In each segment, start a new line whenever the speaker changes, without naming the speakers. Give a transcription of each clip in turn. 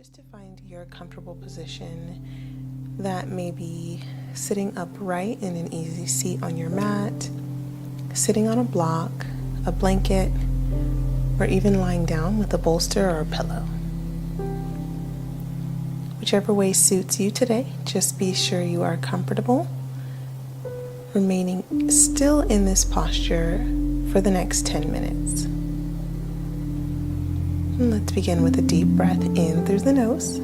just to find your comfortable position. That may be sitting upright in an easy seat on your mat, sitting on a block, a blanket, or even lying down with a bolster or a pillow. Whichever way suits you today, just be sure you are comfortable, remaining still in this posture for the next 10 minutes. And let's begin with a deep breath in through the nose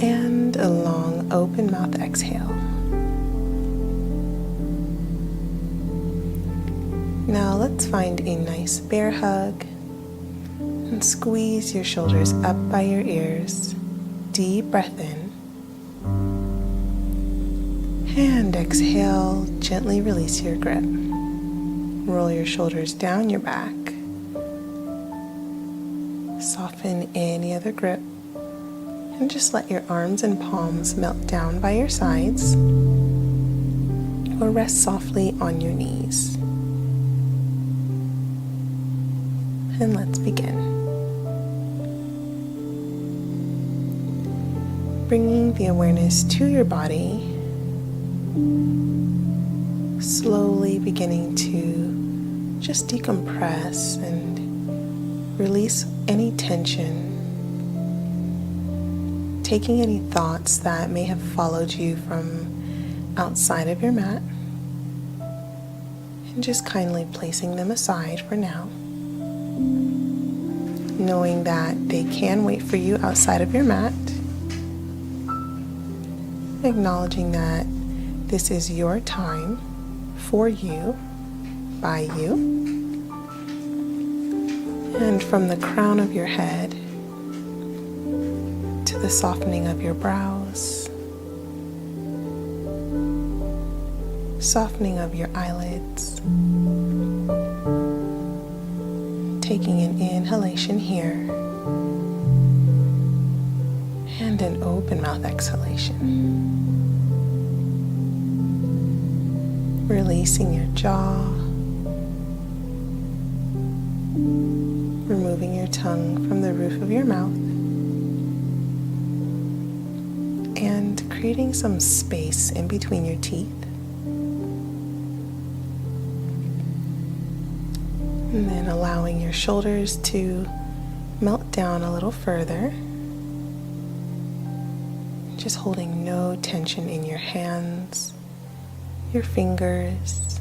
and a long open mouth exhale. Now let's find a nice bear hug and squeeze your shoulders up by your ears. Deep breath in and exhale, gently release your grip. Roll your shoulders down your back. Soften any other grip and just let your arms and palms melt down by your sides or rest softly on your knees. And let's begin. Bringing the awareness to your body, slowly beginning to just decompress and release any tension, taking any thoughts that may have followed you from outside of your mat, and just kindly placing them aside for now, knowing that they can wait for you outside of your mat, acknowledging that this is your time for you, by you. And from the crown of your head to the softening of your brows, softening of your eyelids, taking an inhalation here and an open mouth exhalation. Releasing your jaw, removing your tongue from the roof of your mouth, and creating some space in between your teeth. And then allowing your shoulders to melt down a little further, just holding no tension in your hands, your fingers.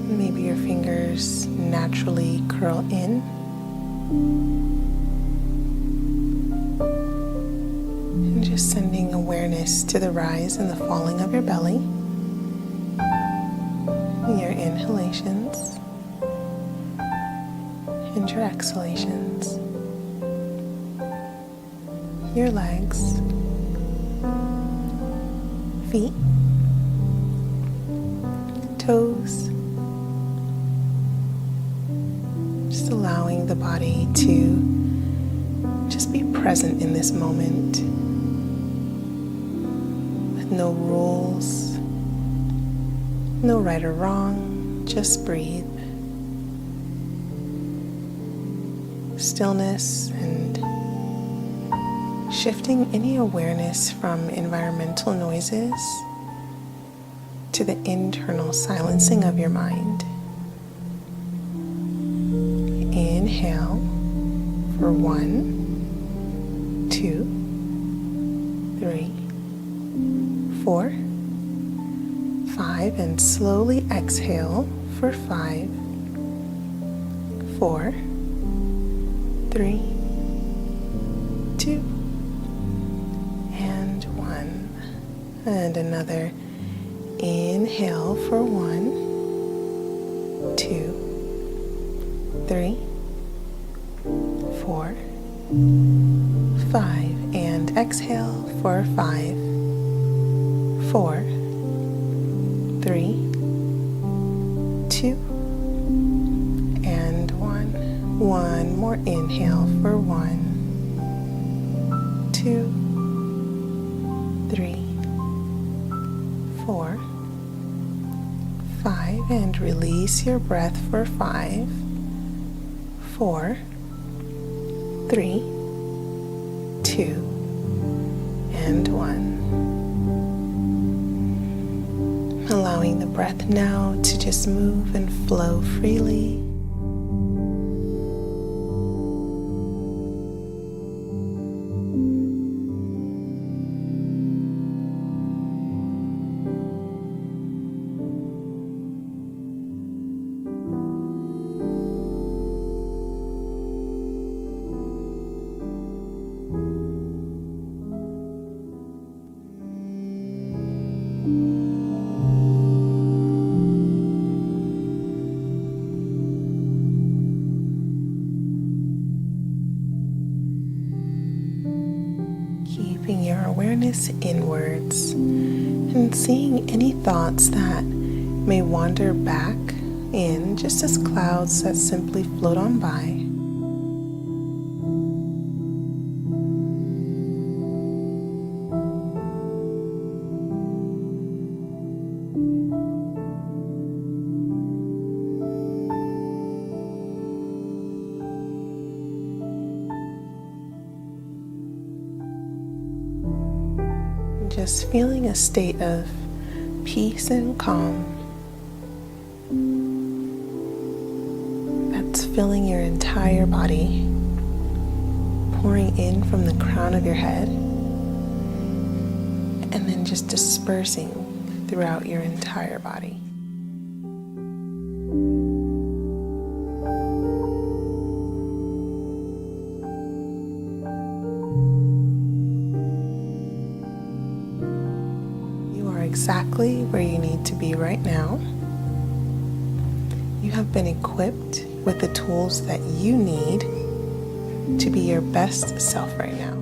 Maybe your fingers naturally curl in. And just sending awareness to the rise and the falling of your belly, your inhalations and your exhalations, your legs, feet, toes, just allowing the body to just be present in this moment with no rules, no right or wrong, just breathe. Stillness and shifting any awareness from environmental noises to the internal silencing of your mind. Inhale for 1, 2, 3, 4, 5, and slowly exhale for 5, 4, 3, 2, and 1. And another inhale for 1, 2, 3, 4, 5, and exhale for 5, 4, 3, 2, and 1. One more inhale for 1, 2, 3, 4, 5, and release your breath for 5, 4, 3, 2, and 1. Allowing the breath now to just move and flow freely. Keeping your awareness inwards and seeing any thoughts that may wander back in just as clouds that simply float on by. Just feeling a state of peace and calm that's filling your entire body, pouring in from the crown of your head, and then just dispersing throughout your entire body. Exactly where you need to be right now. You have been equipped with the tools that you need to be your best self right now.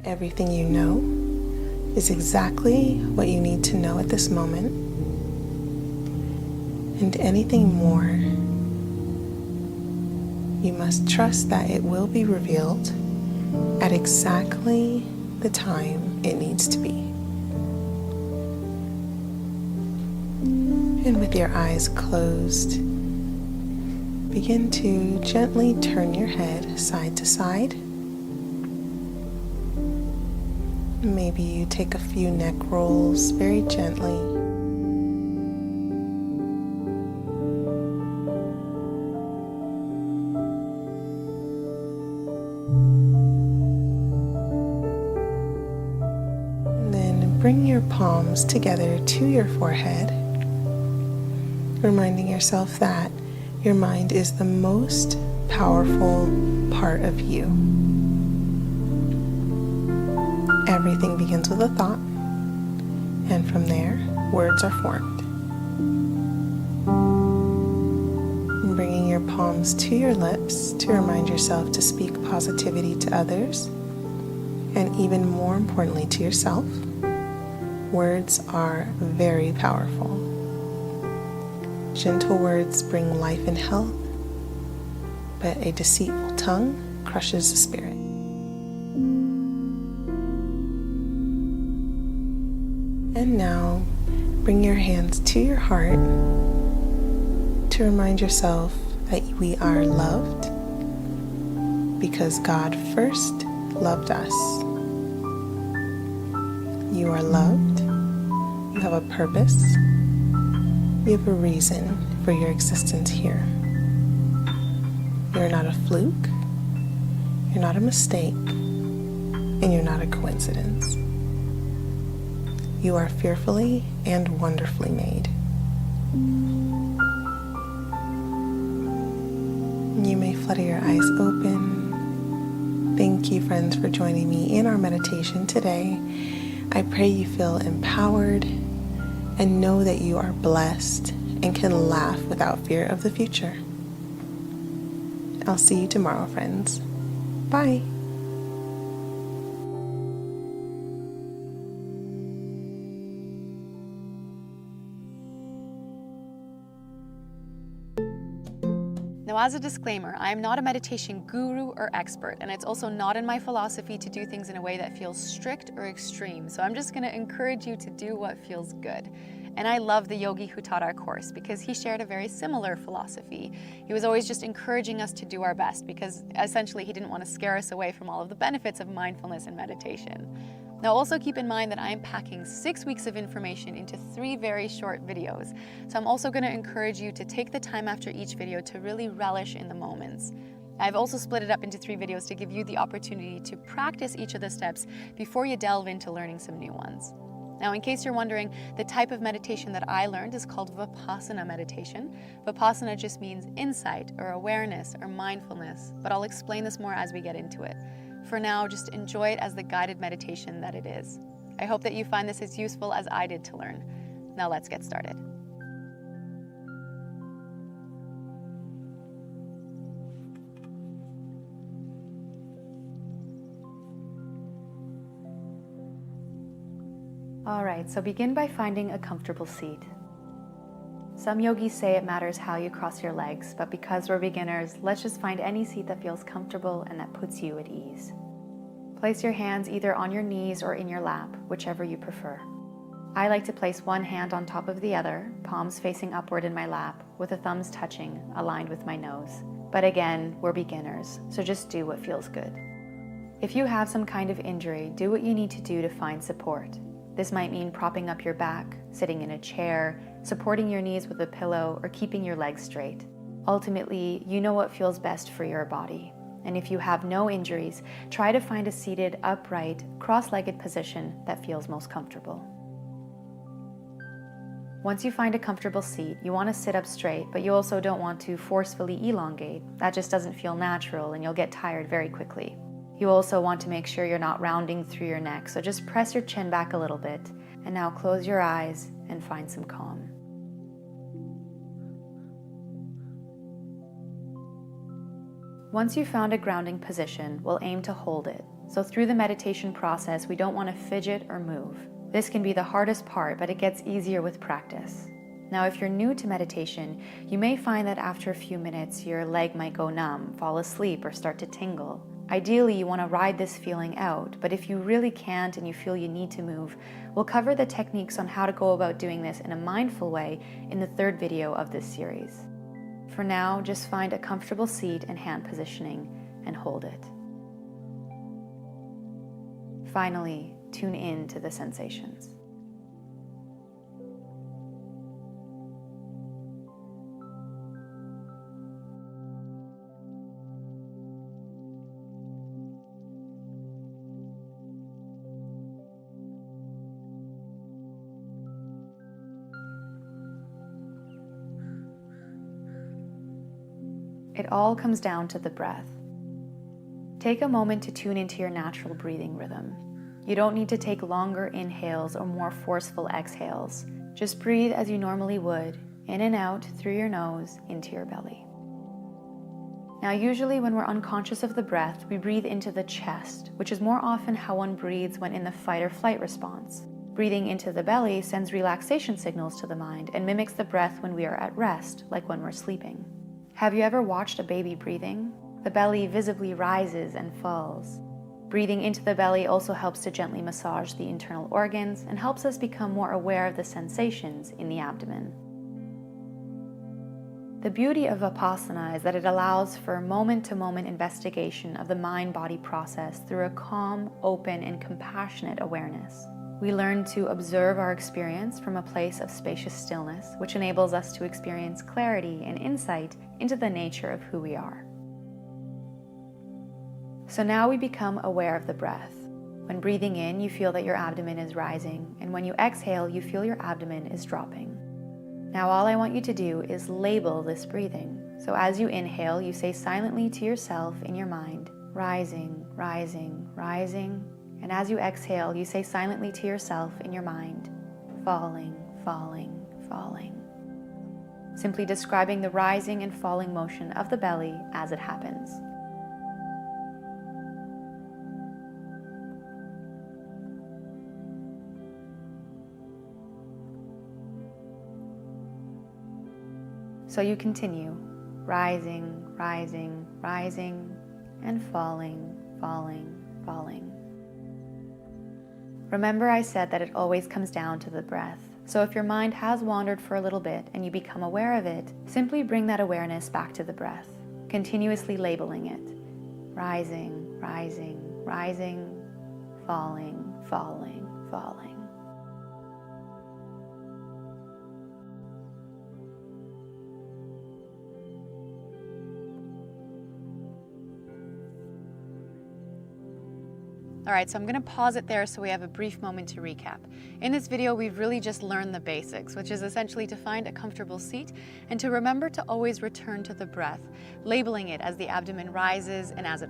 Everything you know is exactly what you need to know at this moment, and anything more, you must trust that it will be revealed at exactly the time it needs to be. And with your eyes closed, begin to gently turn your head side to side. Maybe you take a few neck rolls very gently. Bring your palms together to your forehead, reminding yourself that your mind is the most powerful part of you. Everything begins with a thought, and from there, words are formed. And bringing your palms to your lips to remind yourself to speak positivity to others, and even more importantly to yourself. Words are very powerful. Gentle words bring life and health, but a deceitful tongue crushes the spirit. And now, bring your hands to your heart to remind yourself that we are loved because God first loved us. You are loved, you have a purpose, you have a reason for your existence here. You're not a fluke, you're not a mistake, and you're not a coincidence. You are fearfully and wonderfully made. You may flutter your eyes open. Thank you, friends, for joining me in our meditation today. I pray you feel empowered and know that you are blessed and can laugh without fear of the future. I'll see you tomorrow, friends. Bye.
Now, as a disclaimer, I am not a meditation guru or expert, and it's also not in my philosophy to do things in a way that feels strict or extreme. So I'm just going to encourage you to do what feels good. And I love the yogi who taught our course because he shared a very similar philosophy. He was always just encouraging us to do our best because essentially he didn't want to scare us away from all of the benefits of mindfulness and meditation. Now also keep in mind that I am packing 6 weeks of information into 3 very short videos. So I'm also going to encourage you to take the time after each video to really relish in the moments. I've also split it up into 3 videos to give you the opportunity to practice each of the steps before you delve into learning some new ones. Now, in case you're wondering, the type of meditation that I learned is called Vipassana meditation. Vipassana just means insight or awareness or mindfulness, but I'll explain this more as we get into it. For now, just enjoy it as the guided meditation that it is. I hope that you find this as useful as I did to learn. Now let's get started. Alright, so begin by finding a comfortable seat. Some yogis say it matters how you cross your legs, but because we're beginners, let's just find any seat that feels comfortable and that puts you at ease. Place your hands either on your knees or in your lap, whichever you prefer. I like to place one hand on top of the other, palms facing upward in my lap, with the thumbs touching, aligned with my nose. But again, we're beginners, so just do what feels good. If you have some kind of injury, do what you need to do to find support. This might mean propping up your back, sitting in a chair, supporting your knees with a pillow, or keeping your legs straight. Ultimately, you know what feels best for your body. And if you have no injuries, try to find a seated, upright, cross-legged position that feels most comfortable. Once you find a comfortable seat, you want to sit up straight, but you also don't want to forcefully elongate. That just doesn't feel natural and you'll get tired very quickly. You also want to make sure you're not rounding through your neck, so just press your chin back a little bit. And now close your eyes and find some calm. Once you've found a grounding position, we'll aim to hold it. So through the meditation process, we don't want to fidget or move. This can be the hardest part, but it gets easier with practice. Now, if you're new to meditation, you may find that after a few minutes, your leg might go numb, fall asleep, or start to tingle. Ideally, you want to ride this feeling out, but if you really can't and you feel you need to move, we'll cover the techniques on how to go about doing this in a mindful way in the 3rd video of this series. For now, just find a comfortable seat and hand positioning and hold it. Finally, tune in to the sensations. It all comes down to the breath. Take a moment to tune into your natural breathing rhythm. You don't need to take longer inhales or more forceful exhales. Just breathe as you normally would, in and out through your nose into your belly. Now, usually when we're unconscious of the breath, we breathe into the chest, which is more often how one breathes when in the fight or flight response. Breathing into the belly sends relaxation signals to the mind and mimics the breath when we are at rest, like when we're sleeping. Have you ever watched a baby breathing? The belly visibly rises and falls. Breathing into the belly also helps to gently massage the internal organs and helps us become more aware of the sensations in the abdomen. The beauty of Vipassana is that it allows for moment-to-moment investigation of the mind-body process through a calm, open, and compassionate awareness. We learn to observe our experience from a place of spacious stillness, which enables us to experience clarity and insight into the nature of who we are. So now we become aware of the breath. When breathing in, you feel that your abdomen is rising, and when you exhale, you feel your abdomen is dropping. Now all I want you to do is label this breathing. So as you inhale, you say silently to yourself in your mind, rising, rising, rising. And as you exhale, you say silently to yourself in your mind, falling, falling, falling. Simply describing the rising and falling motion of the belly as it happens. So you continue, rising, rising, rising, and falling, falling, falling. Remember I said that it always comes down to the breath. So if your mind has wandered for a little bit and you become aware of it, simply bring that awareness back to the breath, continuously labeling it. Rising, rising, rising, falling, falling, falling. All right, so I'm gonna pause it there so we have a brief moment to recap. In this video, we've really just learned the basics, which is essentially to find a comfortable seat and to remember to always return to the breath, labeling it as the abdomen rises and as it